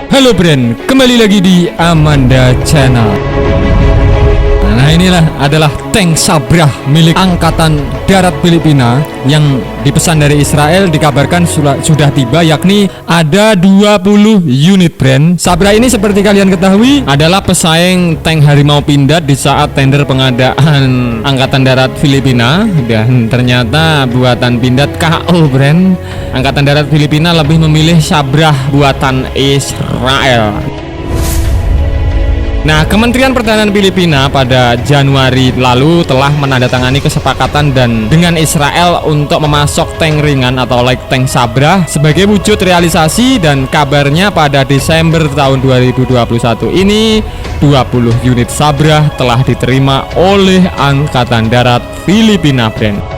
Halo Brand, kembali lagi di Amanda Channel. Nah inilah adalah tank Sabrah milik Angkatan Darat Filipina yang dipesan dari Israel, dikabarkan sudah tiba, yakni ada 20 unit Brand. Sabrah ini seperti kalian ketahui adalah pesaing tank Harimau Pindad di saat tender pengadaan Angkatan Darat Filipina, dan ternyata buatan Pindad KO Brand. Angkatan Darat Filipina lebih memilih Sabrah buatan Israel. Nah, Kementerian Pertahanan Filipina pada Januari lalu telah menandatangani kesepakatan dengan Israel untuk memasok tank ringan atau light tank Sabrah sebagai wujud realisasi, dan kabarnya pada Desember tahun 2021 ini 20 unit Sabrah telah diterima oleh Angkatan Darat Filipina Brand.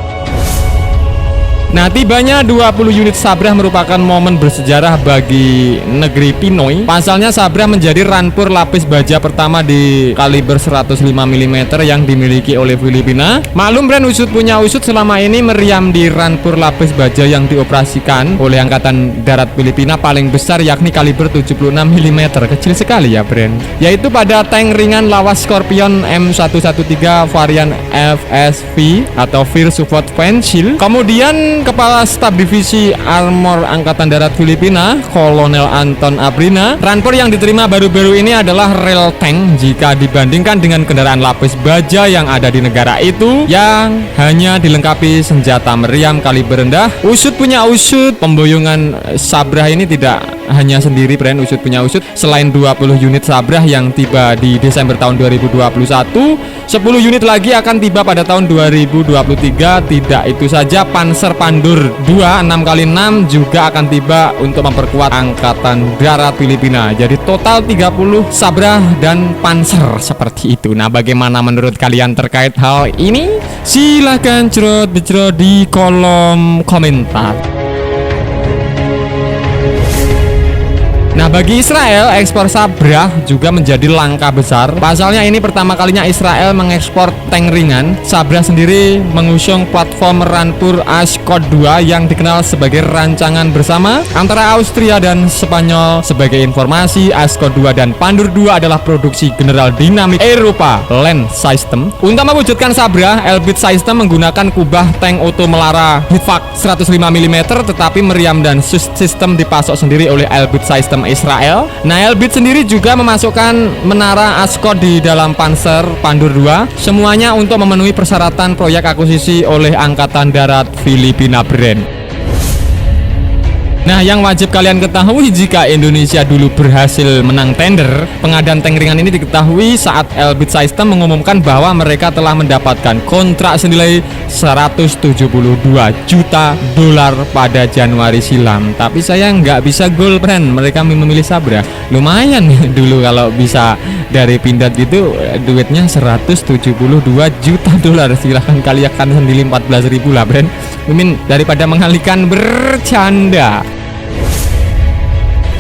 Nah, tibanya 20 unit Sabrah merupakan momen bersejarah bagi negeri Pinoy. Pasalnya Sabrah menjadi rampur lapis baja pertama di kaliber 105 mm yang dimiliki oleh Filipina. Maklum Brand, usut punya usut, selama ini meriam di rampur lapis baja yang dioperasikan oleh Angkatan Darat Filipina paling besar yakni kaliber 76 mm. Kecil sekali ya Brand. Yaitu pada tank ringan lawas Scorpion M113 varian FSV atau Fire Support Pencil. Kemudian Kepala Staf Divisi Armor Angkatan Darat Filipina, Kolonel Anton Abrina, rampur yang diterima baru-baru ini adalah rail tank jika dibandingkan dengan kendaraan lapis baja yang ada di negara itu yang hanya dilengkapi senjata meriam kaliber rendah. Usut punya usut, pemboyongan Sabrah ini tidak hanya sendiri Brand, usut punya usut. Selain 20 unit Sabrah yang tiba di Desember tahun 2021, 10 unit lagi akan tiba pada tahun 2023. Tidak itu saja, Panzer Pandur 2 6x6 juga akan tiba untuk memperkuat Angkatan Darat Filipina. Jadi total 30 Sabrah dan Panzer seperti itu. Nah, bagaimana menurut kalian terkait hal ini? Silahkan cerot-cerot di kolom komentar. Nah, bagi Israel, ekspor Sabrah juga menjadi langkah besar. Pasalnya ini pertama kalinya Israel mengekspor tank ringan. Sabrah sendiri mengusung platform rampur Ascod 2 yang dikenal sebagai rancangan bersama antara Austria dan Spanyol. Sebagai informasi, Ascod 2 dan Pandur 2 adalah produksi General Dynamics Eropa Land System. Untuk mewujudkan Sabrah, Elbit System menggunakan kubah tank Otto Melara Hitvac 105 mm, tetapi meriam dan sistem dipasok sendiri oleh Elbit System Israel. Nah, Elbit sendiri juga memasukkan menara Ascod di dalam Panzer Pandur 2, semuanya untuk memenuhi persyaratan proyek akuisisi oleh Angkatan Darat Filipina Brand. Nah, yang wajib kalian ketahui jika Indonesia dulu berhasil menang tender pengadaan tank ringan ini diketahui saat Elbit System mengumumkan bahwa mereka telah mendapatkan kontrak senilai 172 juta dolar pada Januari silam. Tapi saya nggak bisa goal Brand, mereka memilih Sabrah. Lumayan dulu kalau bisa dari Pindad gitu, duitnya 172 juta dolar. Silahkan kalian sendiri 14.000 lah Brand. Mimin daripada mengalihkan bercanda.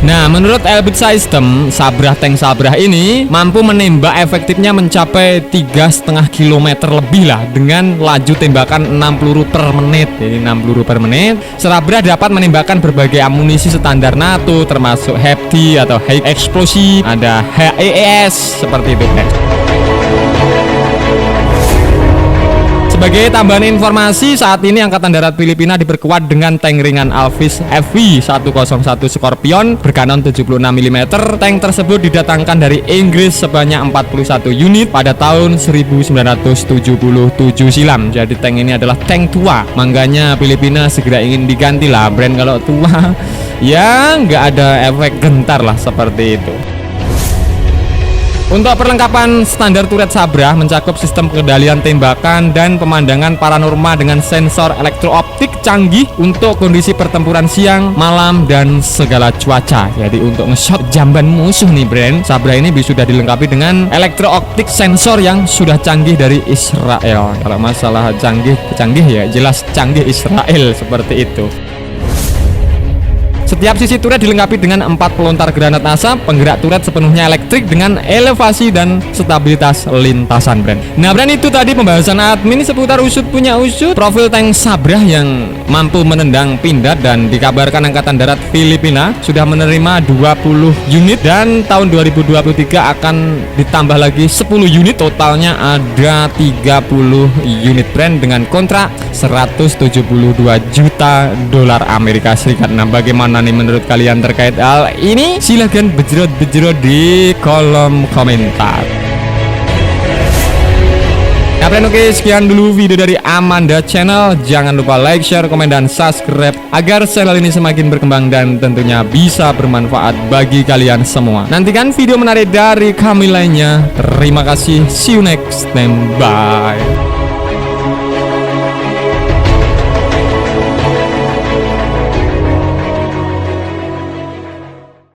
Nah, menurut Elbit System, Sabrah tank Sabrah ini mampu menembak efektifnya mencapai 3,5 km lebih lah dengan laju tembakan 6 peluru per menit. Jadi 6 peluru per menit. Sabrah dapat menembakkan berbagai amunisi standar NATO termasuk HEPD atau High Explosive, ada HEES seperti itu. Sebagai tambahan informasi, saat ini Angkatan Darat Filipina diperkuat dengan tank ringan Alvis FV101 Scorpion berkanon 76 mm. Tank tersebut didatangkan dari Inggris sebanyak 41 unit pada tahun 1977 silam. Jadi tank ini adalah tank tua, makanya Filipina segera ingin diganti lah Brand. Kalau tua ya nggak ada efek gentar lah seperti itu. Untuk perlengkapan standar turret Sabrah mencakup sistem pengendalian tembakan dan pemandangan paranormal dengan sensor elektrooptik canggih untuk kondisi pertempuran siang, malam, dan segala cuaca. Jadi untuk nge-shot jamban musuh nih Brand, Sabrah ini sudah dilengkapi dengan elektrooptik sensor yang sudah canggih dari Israel. Kalau masalah canggih ya jelas canggih Israel seperti itu. Setiap sisi turret dilengkapi dengan 4 pelontar granat asap, penggerak turret sepenuhnya elektrik dengan elevasi dan stabilitas lintasan, Bren. Nah, Bren, itu tadi pembahasan admin seputar usut punya usut profil tank Sabrah yang mampu menendang pindad, dan dikabarkan Angkatan Darat Filipina sudah menerima 20 unit dan tahun 2023 akan ditambah lagi 10 unit, totalnya ada 30 unit, Bren, dengan kontrak 172 juta dolar Amerika Serikat. Nah, bagaimana nih menurut kalian terkait hal ini? Silahkan bejrot di kolom komentar. Nah, Bren, oke, sekian dulu video dari Amanda Channel. Jangan lupa like, share, komen, dan subscribe agar channel ini semakin berkembang dan tentunya bisa bermanfaat bagi kalian semua. Nantikan video menarik dari kami lainnya. Terima kasih, see you next time, bye.